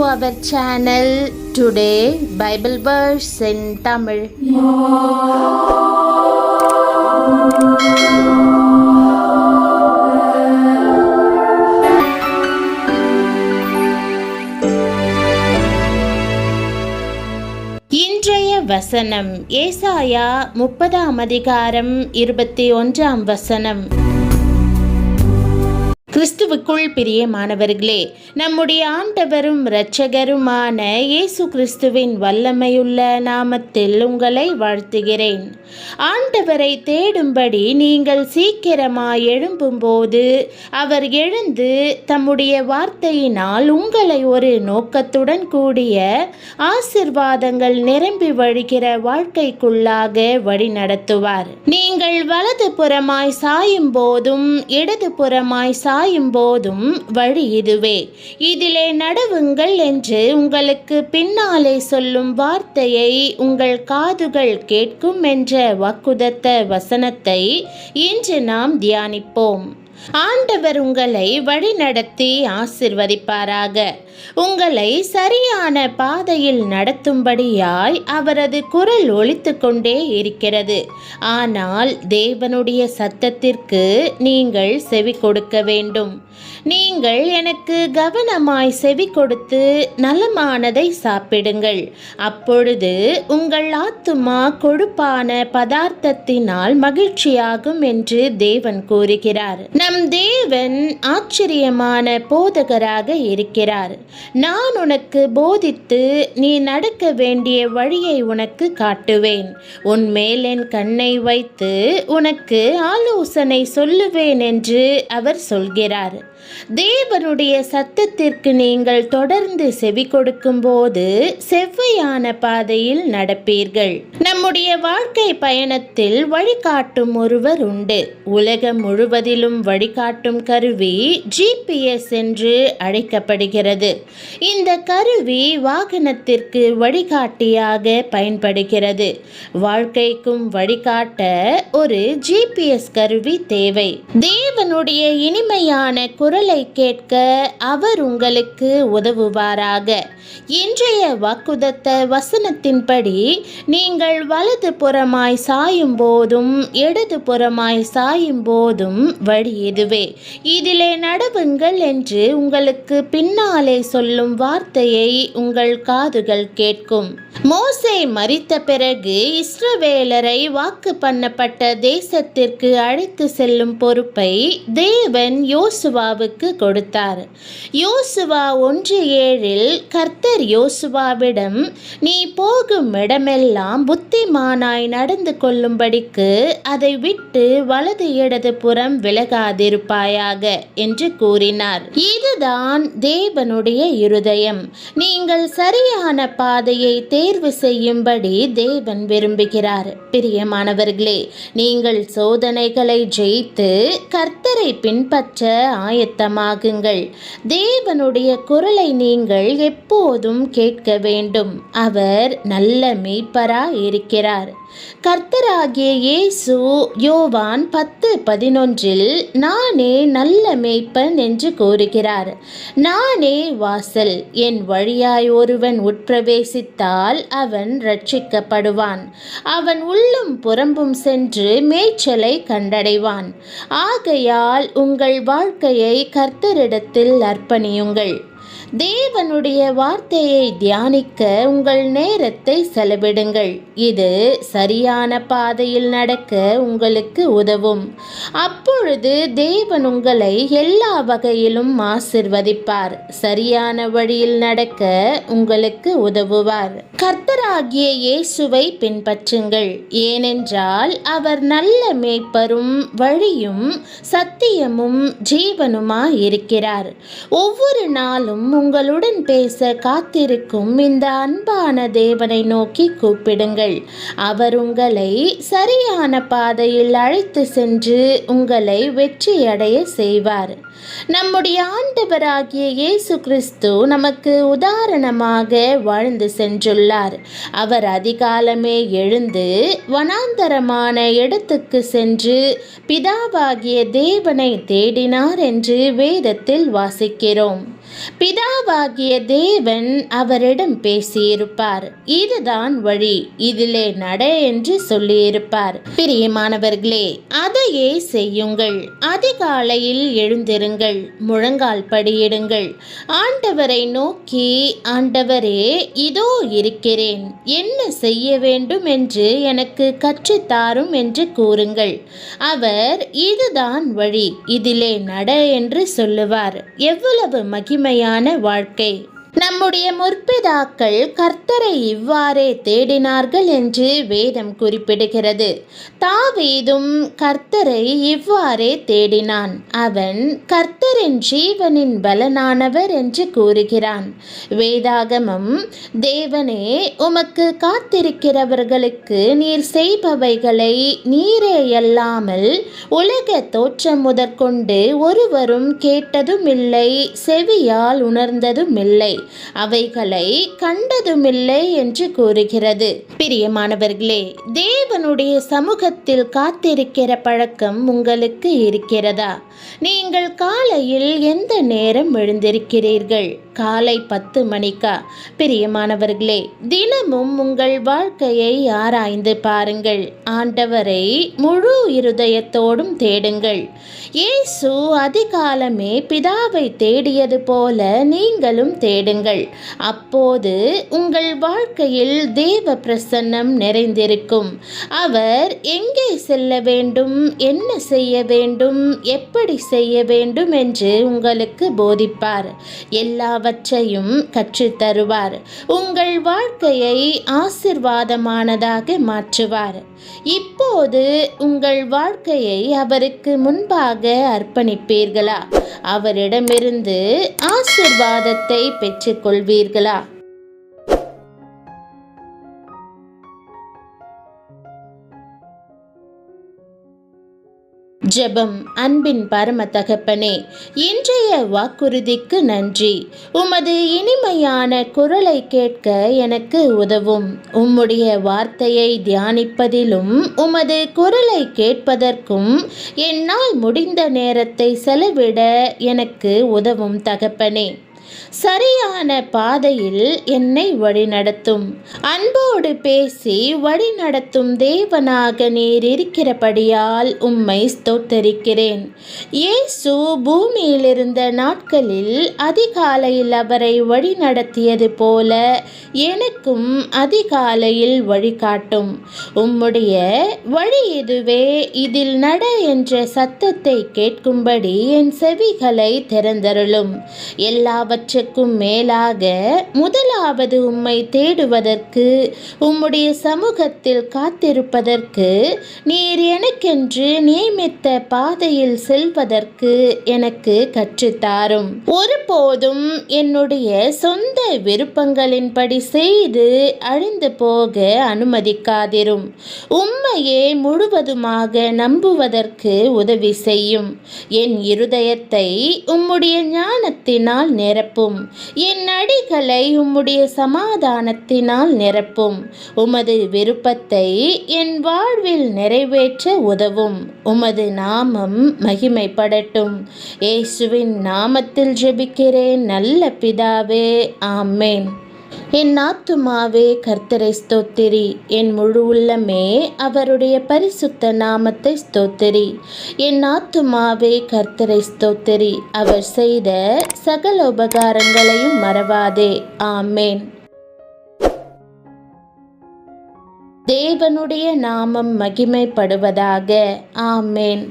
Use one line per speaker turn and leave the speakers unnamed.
our channel. Today Bible verse in Tamil. இன்றைய வசனம் ஏசாயா 30 அதிகாரம் 21 வசனம். கிறிஸ்துவுக்குள் பிரியமானவர்களே, நம்முடைய ஆண்டவரும் இரட்சகருமான இயேசு கிறிஸ்துவின் வல்லமையுள்ள நாமத்தில் உங்களை வாழ்த்துகிறேன். ஆண்டவரை தேடும்படி நீங்கள் சீக்கிரமாய் எழும்பும்போது அவர் எழுந்து தம்முடைய வார்த்தையினால் உங்களை ஒரு நோக்கத்துடன் கூடிய ஆசிர்வாதங்கள் நிரம்பி வழிகிற வாழ்க்கைக்குள்ளாக வழி நடத்துவார். நீங்கள் வலது புறமாய் சாயும் போதும் இடது புறமாய் சாயும் போதும் வழி இதுவே, இதிலே நடவுங்கள் என்று உங்களுக்கு பின்னாலே சொல்லும் வார்த்தையை உங்கள் காதுகள் கேட்கும் என்ற வாக்குதத்த வசனத்தை இன்று நாம் தியானிப்போம். ஆண்டவர் உங்களை வழிநடத்தி ஆசிர்வதிப்பாராக. உங்களை சரியான பாதையில் நடத்தும்படியாய் அவரது குரல் ஒலித்து கொண்டே இருக்கிறது. ஆனால் தேவனுடைய சத்தத்திற்கு நீங்கள் செவி கொடுக்க வேண்டும். நீங்கள் எனக்கு கவனமாய் செவி கொடுத்து நலமானதை சாப்பிடுங்கள், அப்பொழுது உங்கள் ஆத்துமா கொழுப்பான பதார்த்தத்தினால் மகிழ்ச்சியாகும் என்று தேவன் கூறுகிறார். நம் தேவன் ஆச்சரியமான போதகராக இருக்கிறார். நான் உனக்கு போதித்து நீ நடக்க வேண்டிய வழியை உனக்கு காட்டுவேன். உன் மேல் என் கண்ணை வைத்து உனக்கு ஆலோசனை சொல்லுவேன் என்று அவர் சொல்கிறார். தேவனுடைய சத்தத்திற்கு நீங்கள் தொடர்ந்து செவி கொடுக்கும் போது செவ்வையான பாதையில் நடப்பீர்கள். நம்முடைய வாழ்க்கை பயணத்தில் வழிகாட்டும் ஒருவர் உண்டு. உலகம் முழுவதிலும் வழிகாட்டும் கருவி GPS என்று அழைக்கப்படுகிறது. இந்த கருவி வாகனத்திற்கு வழிகாட்டியாக பயன்படுகிறது. வாழ்க்கைக்கும் வழிகாட்ட ஒரு GPS கருவி தேவை. தேவனுடைய இனிமையான குரலை கேட்க அவர் உங்களுக்கு உதவுவாராக. இன்றைய வாக்குதத்த வசனத்தின்படி நீங்கள் வலது புறமாய் சாயும் போதும் இடது புறமாய் சாயும் போதும் வழி இதுவே, இதிலே நடவுங்கள் என்று உங்களுக்கு பின்னாலே சொல்லும் வார்த்தையை உங்கள் காதுகள் கேட்கும். மோசே மரித்த பிறகு இஸ்ரவேலரை வாக்கு பண்ணப்பட்ட தேசத்திற்கு அழைத்து செல்லும் பொறுப்பை தேவன் யோசுவாவுக்கு கொடுத்தார். யோசுவா 1:7 கர்த்தர் யோசுவாவிடம், நீ போகும் இடமெல்லாம் புத்திமானாய் நடந்து கொள்ளும்படிக்கு அதை விட்டு வலது இடது புறம் விலகாதிருப்பாயாக என்று கூறினார். இதுதான் தேவனுடைய இருதயம். நீங்கள் சரியான பாதையை தேர்வு செய்யும்படி தேவன் விரும்புகிறார். பிரியமானவர்களே, நீங்கள் சோதனைகளை ஜெயித்து கர்த்தரை பின்பற்ற ஆயத்தமாகுங்கள். தேவனுடைய குரலை நீங்கள் எப்போதும் கேட்க வேண்டும். அவர் நல்ல மேய்ப்பராய் இருக்கிறார். கர்த்தராகிய இயேசு யோவான் 10:11 நானே நல்ல மேய்ப்பன் என்று கூறுகிறார். நானே வாசல். என் வழியாய் ஒருவன் உட்பிரவேசித்தால் அவன் ரட்சிக்கப்படுவான். அவன் உள்ளும் புறம்பும் சென்று மேய்ச்சலை கண்டடைவான். ஆகையால் உங்கள் வாழ்க்கையை கர்த்தரிடத்தில் அர்ப்பணியுங்கள். தேவனுடைய வார்த்தையை தியானிக்க உங்கள் நேரத்தை செலவிடுங்கள். இது சரியான பாதையில் நடக்க உங்களுக்கு உதவும். அப்பொழுது தேவன் உங்களை எல்லா வகையிலும் ஆசிர்வதிப்பார். சரியான வழியில் நடக்க உங்களுக்கு உதவுவார். கர்த்தராகிய இயேசுவை பின்பற்றுங்கள். ஏனென்றால் அவர் நல்ல மேய்ப்பரும் வழியும் சத்தியமும் ஜீவனுமாய் இருக்கிறார். ஒவ்வொரு நாளும் உங்களுடன் பேச காத்திருக்கும் இந்த அன்பான தேவனை நோக்கி கூப்பிடுங்கள். அவர் உங்களை சரியான பாதையில் அழைத்து சென்று உங்களை வெற்றியடைய செய்வார். நம்முடைய ஆண்டவராகிய இயேசு கிறிஸ்து நமக்கு உதாரணமாக வாழ்ந்து சென்றுள்ளார். அவர் அதிகாலமே எழுந்து வனாந்தரமான இடத்துக்கு சென்று பிதாவாகிய தேவனை தேடினார் என்று வேதத்தில் வாசிக்கிறோம். பிதாவாகிய தேவன் அவரிடம் பேசியிருப்பார். இதுதான் வழி, இதிலே நட என்று சொல்லியிருப்பார். பிரியமானவர்களே, அதையே செய்யுங்கள். அதிகாலையில் எழுந்திருங்கள், முழங்கால் படியிடுங்கள். ஆண்டவரை நோக்கி, ஆண்டவரே, இதோ இருக்கிறேன், என்ன செய்ய வேண்டும் என்று எனக்கு கற்றுத்தாரும் என்று கூறுங்கள். அவர் இதுதான் வழி, இதிலே நட என்று சொல்லுவார். எவ்வளவு மகிமையான வாழ்க்கை! நம்முடைய முற்பிதாக்கள் கர்த்தரை இவ்வாறே தேடினார்கள் என்று வேதம் குறிப்பிடுகிறது. தாவீதும் கர்த்தரை இவ்வாறே தேடினான். அவன் கர்த்தரின் ஜீவனின் பலனானவர் என்று கூறுகிறான். வேதாகமம், தேவனே, உமக்கு காத்திருக்கிறவர்களுக்கு நீர் செய்பவைகளை நீரே அல்லாமல் உலக தோற்றம் முதற்கொண்டு ஒருவரும் கேட்டதுமில்லை, செவியால் உணர்ந்ததுமில்லை, அவைகளை கண்டதுமில்லை என்று கூறுகிறது. பிரியமானவர்களே, தேவனுடைய சமூகத்தில் காத்திருக்கிற பழக்கம் உங்களுக்கு இருக்கிறதா? நீங்கள் காலையில் எந்த நேரம் எழுந்திருக்கிறீர்கள்? காலை 10 மணிக்கா? பிரியமானவர்களே, தினமும் உங்கள் வாழ்க்கையை ஆராய்ந்து பாருங்கள். ஆண்டவரை முழு இருதயத்தோடும் தேடுங்கள். இயேசு அதிகாலமே பிதாவை தேடியது போல நீங்களும் தேடுங்கள். அப்போது உங்கள் வாழ்க்கையில் தேவ பிரசன்னம் நிறைந்திருக்கும். அவர் எங்கே செல்ல வேண்டும், என்ன செய்ய வேண்டும், எப்படி செய்ய வேண்டும் என்று உங்களுக்கு போதிப்பார். எல்லாவற்றையும் கற்றுத்தருவார். உங்கள் வாழ்க்கையை ஆசீர்வாதமானதாக மாற்றுவார். இப்போது உங்கள் வாழ்க்கையை அவருக்கு முன்பாக அர்ப்பணிப்பீர்களா? அவரிடமிருந்து ஆசீர்வாதத்தை பெற்றுக்கொள்வீர்களா? ஜெபம். அன்பின் பரம தகப்பனே, இன்றைய வாக்குறுதிக்கு நன்றி. உமது இனிமையான குரலை கேட்க எனக்கு உதவும். உம்முடைய வார்த்தையை தியானிப்பதிலும் உமது குரலை கேட்பதற்கும் என்னால் முடிந்த நேரத்தை செலவிட எனக்கு உதவும் தகப்பனே. சரியான பாதையில் என்னை வழிநடத்தும். அன்போடு பேசி வழிநடத்தும் தேவனாக நீர் இருக்கிறபடியால் உம்மை ஸ்தோத்தரிக்கிறேன். இயேசு பூமியில் இருந்த நாட்களில் அதிகாலையில் அவரை வழிநடத்தியது போல எனக்கும் அதிகாலையில் வழிகாட்டும். உம்முடைய வழி இதுவே, இதில் நட என்ற சத்தத்தை கேட்கும்படி என் செவிகளை திறந்தருளும். எல்லாவற்றையும் மேலாக முதலாவது உம்மை தேடுவதற்கு, உம்முடைய சமூகத்தில் காத்திருப்பதற்கு, நீர் எனக்கென்று நியமித்த பாதையில் செல்வதற்கு எனக்கு கற்றுத்தாரும். ஒருபோதும் என்னுடைய சொந்த விருப்பங்களின்படி செய்து அழிந்து போக அனுமதிக்காதிரும். உம்மையே முழுவதுமாக நம்புவதற்கு உதவி செய்யும். என் இருதயத்தை உம்முடைய ஞானத்தினால் நிரப்பும். என் அடிகளை உம்முடைய சமாதானத்தினால் நிரப்பும். உமது விருப்பத்தை என் வாழ்வில் நிறைவேற்ற உதவும். உமது நாமம் மகிமைப்படட்டும். இயேசுவின் நாமத்தில் ஜெபிக்கிறேன் நல்ல பிதாவே, ஆமென். என் ஆத்துமாவே கர்த்தரை ஸ்தோத்திரி, என் முழு உள்ளமே அவருடைய பரிசுத்த நாமத்தை ஸ்தோத்திரி. என் ஆத்துமாவே கர்த்தரை ஸ்தோத்திரி, அவர் செய்த சகல உபகாரங்களையும் மறவாதே. ஆமென். தேவனுடைய நாமம் மகிமைப்படுவதாக. ஆமென்.